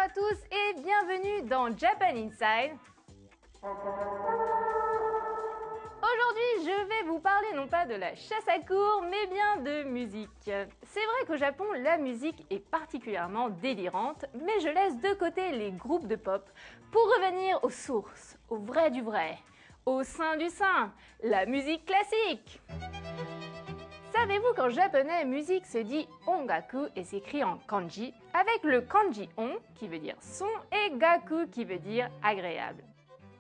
à tous et bienvenue dans Japan Inside. Aujourd'hui, je vais vous parler non pas de la chasse à courre, mais bien de musique. C'est vrai qu'au Japon, la musique est particulièrement délirante, mais je laisse de côté les groupes de pop pour revenir aux sources, au vrai du vrai, au sein du sein, la musique classique. Savez-vous qu'en japonais, musique se dit ongaku et s'écrit en kanji, avec le kanji on qui veut dire son et gaku qui veut dire agréable.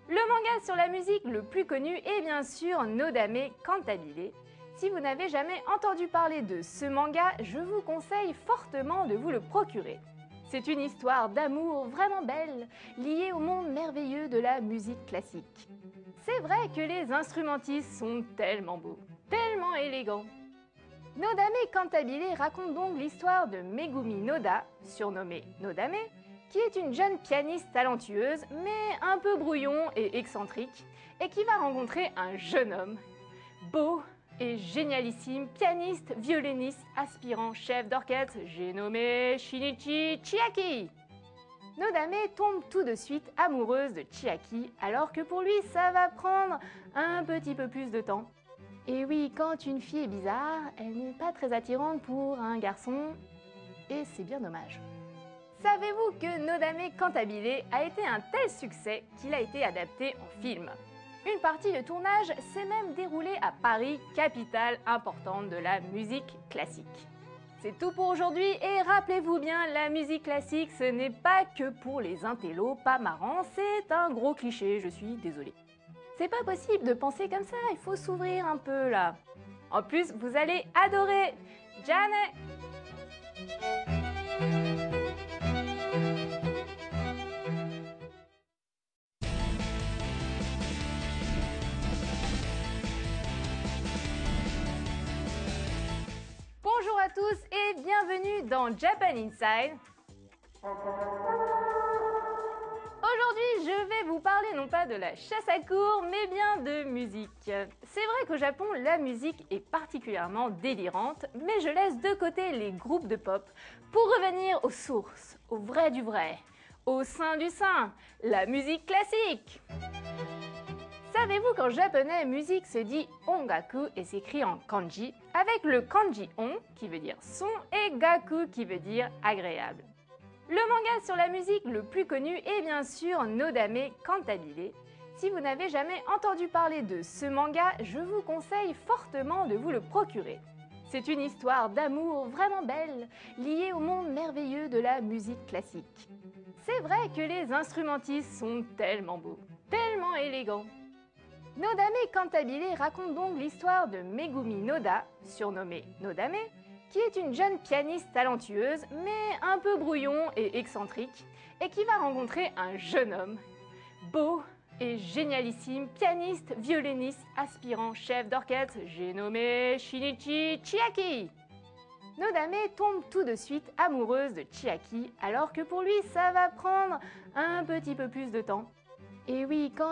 Le manga sur la musique le plus connu est bien sûr Nodame Cantabile. Si vous n'avez jamais entendu parler de ce manga, je vous conseille fortement de vous le procurer. C'est une histoire d'amour vraiment belle, liée au monde merveilleux de la musique classique. C'est vrai que les instrumentistes sont tellement beaux, tellement élégants. Nodame Cantabile raconte donc l'histoire de Megumi Noda, surnommée Nodame, qui est une jeune pianiste talentueuse, mais un peu brouillon et excentrique, et qui va rencontrer un jeune homme, beau et génialissime, pianiste, violoniste, aspirant chef d'orchestre, j'ai nommé Shinichi Chiaki. Nodame tombe tout de suite amoureuse de Chiaki, alors que pour lui, ça va prendre un petit peu plus de temps. Et oui, quand une fille est bizarre, elle n'est pas très attirante pour un garçon, et c'est bien dommage. Savez-vous que Nodame Cantabile a été un tel succès qu'il a été adapté en film? Une partie de tournage s'est même déroulée à Paris, capitale importante de la musique classique. C'est tout pour aujourd'hui et rappelez-vous bien, la musique classique ce n'est pas que pour les intellos pas marrants, c'est un gros cliché, je suis désolée. C'est pas possible de penser comme ça, il faut s'ouvrir un peu là. En plus, vous allez adorer. Jane! Bonjour à tous et bienvenue dans Japan Inside. Aujourd'hui, je vais vous parler non pas de la chasse à courre, mais bien de musique. C'est vrai qu'au Japon, la musique est particulièrement délirante, mais je laisse de côté les groupes de pop pour revenir aux sources, au vrai du vrai, au sein du sein, la musique classique. Savez-vous qu'en japonais, musique se dit ongaku et s'écrit en kanji, avec le kanji on qui veut dire son et gaku qui veut dire agréable. Le manga sur la musique le plus connu est bien sûr Nodame Cantabile. Si vous n'avez jamais entendu parler de ce manga, je vous conseille fortement de vous le procurer. C'est une histoire d'amour vraiment belle, liée au monde merveilleux de la musique classique. C'est vrai que les instrumentistes sont tellement beaux, tellement élégants. Nodame Cantabile raconte donc l'histoire de Megumi Noda, surnommée Nodame, qui est une jeune pianiste talentueuse, mais un peu brouillon et excentrique, et qui va rencontrer un jeune homme, beau et génialissime, pianiste, violoniste, aspirant chef d'orchestre, j'ai nommé Shinichi Chiaki. Nodame tombe tout de suite amoureuse de Chiaki, alors que pour lui, ça va prendre un petit peu plus de temps. Et oui, quand